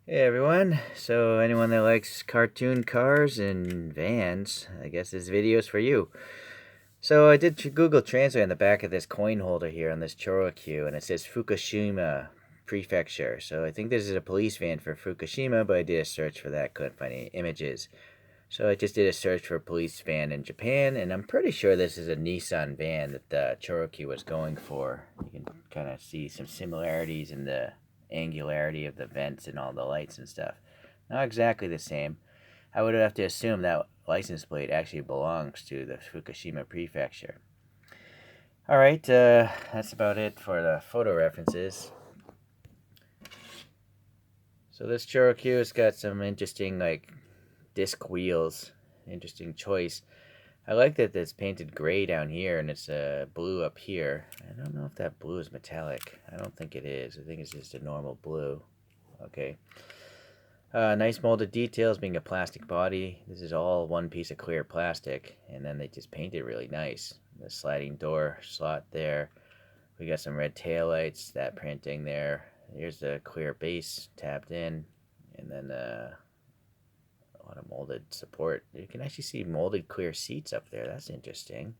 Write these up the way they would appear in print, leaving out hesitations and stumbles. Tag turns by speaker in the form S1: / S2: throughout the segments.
S1: Hey everyone, so anyone that likes cartoon cars and vans, I guess this video is for you. So I did Google Translate on the back of this coin holder here on this ChoroQ, and it says Fukushima Prefecture. So I think this is a police van for Fukushima, but I did a search for that, couldn't find any images. So I just did a search for a police van in Japan, and I'm pretty sure this is a Nissan van that the ChoroQ was going for. You can kind of see some similarities in the angularity of the vents and all the lights and stuff. Not exactly the same. I would have to assume that license plate actually belongs to the Fukushima Prefecture. Alright, that's about it for the photo references. So this ChoroQ has got some interesting, disc wheels. Interesting choice. I like that it's painted gray down here and it's blue up here. I don't know if that blue is metallic. I don't think it is. I think it's just a normal blue. Okay. Nice molded details, being a plastic body. This is all one piece of clear plastic, and then they just painted really nice. The sliding door slot there. We got some red taillights, that printing there. Here's the clear base tapped in, and then a lot of molded support. You can actually see molded clear seats up there. That's interesting.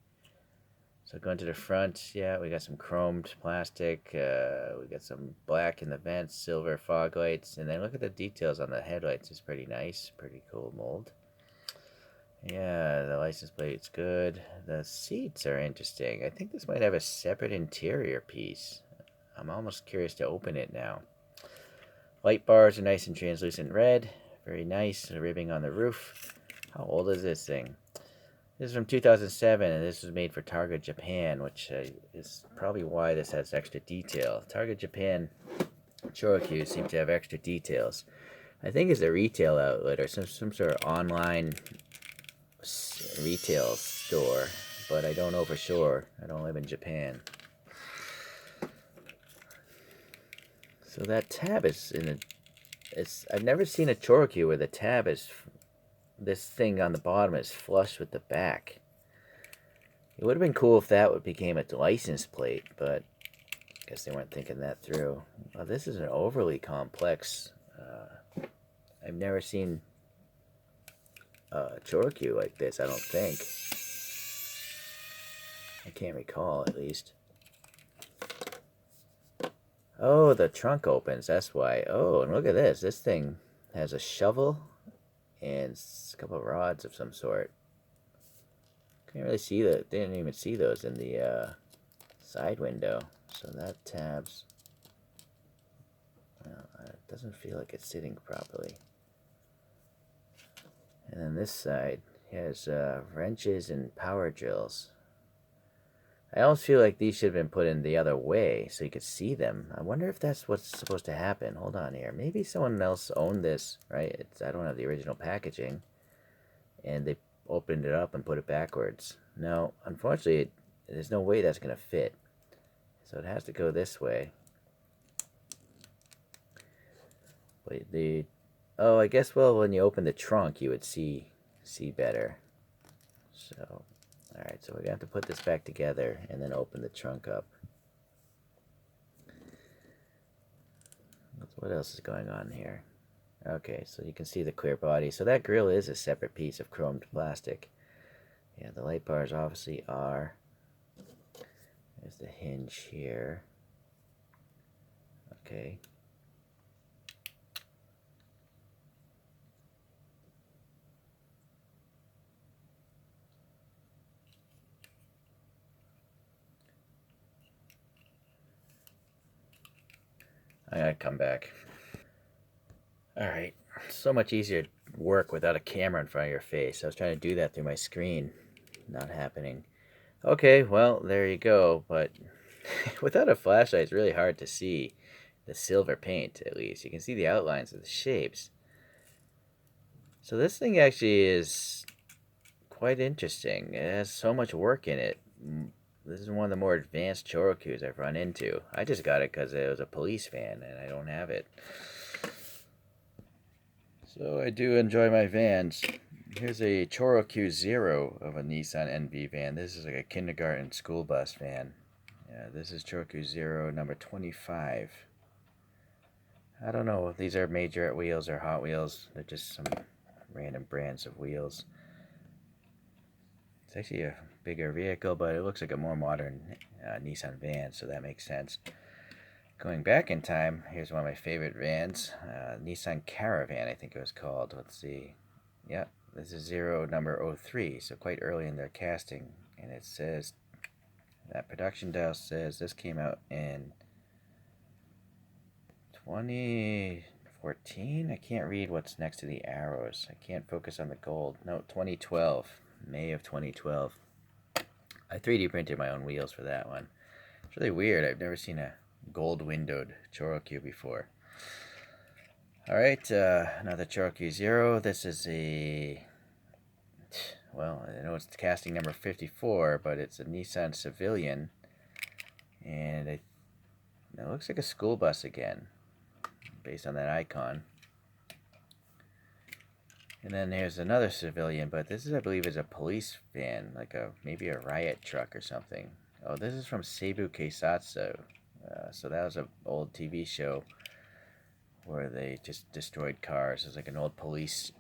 S1: So going to the front, yeah, we got some chromed plastic. We got some black in the vents, silver fog lights, and then look at the details on the headlights. It's pretty nice, pretty cool mold. Yeah, the license plate's good. The seats are interesting. I think this might have a separate interior piece. I'm almost curious to open it now. Light bars are nice and translucent red. Very nice. The ribbing on the roof. How old is this thing? This is from 2007, and this was made for Target Japan, which is probably why this has extra detail. Target Japan ChoroQ seem to have extra details. I think it's a retail outlet or some sort of online retail store, but I don't know for sure. I don't live in Japan. So that tab is in a... I've never seen a ChoroQ where the tab is... This thing on the bottom is flush with the back. It would have been cool if that became a license plate, but I guess they weren't thinking that through. Well, this is an overly complex... I've never seen a ChoroQ like this, I don't think. I can't recall, at least. Oh, the trunk opens, that's why. Oh, and look at this. This thing has a shovel and a couple of rods of some sort. Can't really see that. Didn't even see those in the side window. So that tabs. Well, it doesn't feel like it's sitting properly. And then this side has wrenches and power drills. I almost feel like these should have been put in the other way so you could see them. I wonder if that's what's supposed to happen. Hold on here. Maybe someone else owned this, right? I don't have the original packaging. And they opened it up and put it backwards. No, unfortunately, there's no way that's going to fit. So it has to go this way. But oh, I guess, well, when you open the trunk, you would see better. So, alright, so we're going to have to put this back together and then open the trunk up. What else is going on here? Okay, so you can see the clear body. So that grill is a separate piece of chromed plastic. Yeah, the light bars obviously are. There's the hinge here. Okay. I gotta come back. Alright, so much easier to work without a camera in front of your face. I was trying to do that through my screen. Not happening. Okay, well, there you go, but without a flashlight, it's really hard to see the silver paint, at least. You can see the outlines of the shapes. So this thing actually is quite interesting. It has so much work in it. This is one of the more advanced ChoroQs I've run into. I just got it because it was a police van, and I don't have it. So I do enjoy my vans. Here's a ChoroQ Zero of a Nissan NV van. This is like a kindergarten school bus van. Yeah, this is ChoroQ Zero number 25. I don't know if these are Major wheels or Hot Wheels. They're just some random brands of wheels. It's actually a bigger vehicle, but it looks like a more modern Nissan van, so that makes sense. Going back in time, here's one of my favorite vans, Nissan Caravan, I think it was called. Let's see. Yep, this is number 03, so quite early in their casting. And it says, that production dial says this came out in 2014? I can't read what's next to the arrows. I can't focus on the gold. No, 2012. May of 2012. I 3D printed my own wheels for that one. It's really weird. I've never seen a gold windowed ChoroQ before. Alright, another ChoroQ Zero. This is well, I know it's casting number 54, but it's a Nissan Civilian. And it looks like a school bus again, based on that icon. And then there's another Civilian, but this is, I believe, is a police van, like maybe a riot truck or something. Oh, this is from Seibu Keisatsu. So that was an old TV show where they just destroyed cars. It was like an old police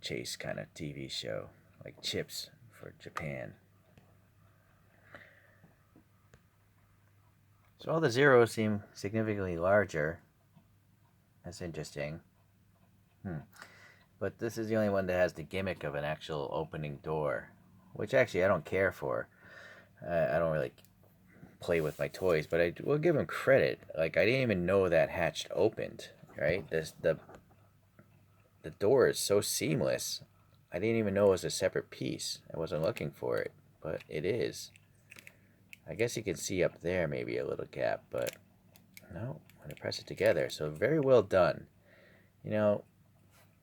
S1: chase kind of TV show, like Chips for Japan. So all the zeros seem significantly larger. That's interesting. But this is the only one that has the gimmick of an actual opening door, which actually I don't care for. I don't really play with my toys, but I will give them credit. Like, I didn't even know that hatch opened, right? The door is so seamless. I didn't even know it was a separate piece. I wasn't looking for it, but it is. I guess you can see up there maybe a little gap, but no, when I press it together. So very well done. You know,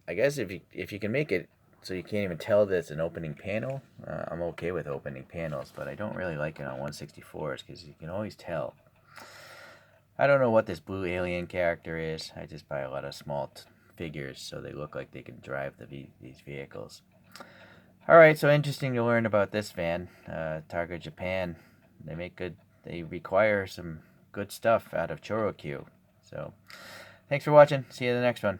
S1: I guess if you can make it so you can't even tell that it's an opening panel, I'm okay with opening panels, but I don't really like it on 164s because you can always tell. I don't know what this blue alien character is. I just buy a lot of small figures so they look like they can drive these vehicles. Alright, so interesting to learn about this van. Targa Japan. They require some good stuff out of ChoroQ. So, thanks for watching. See you in the next one.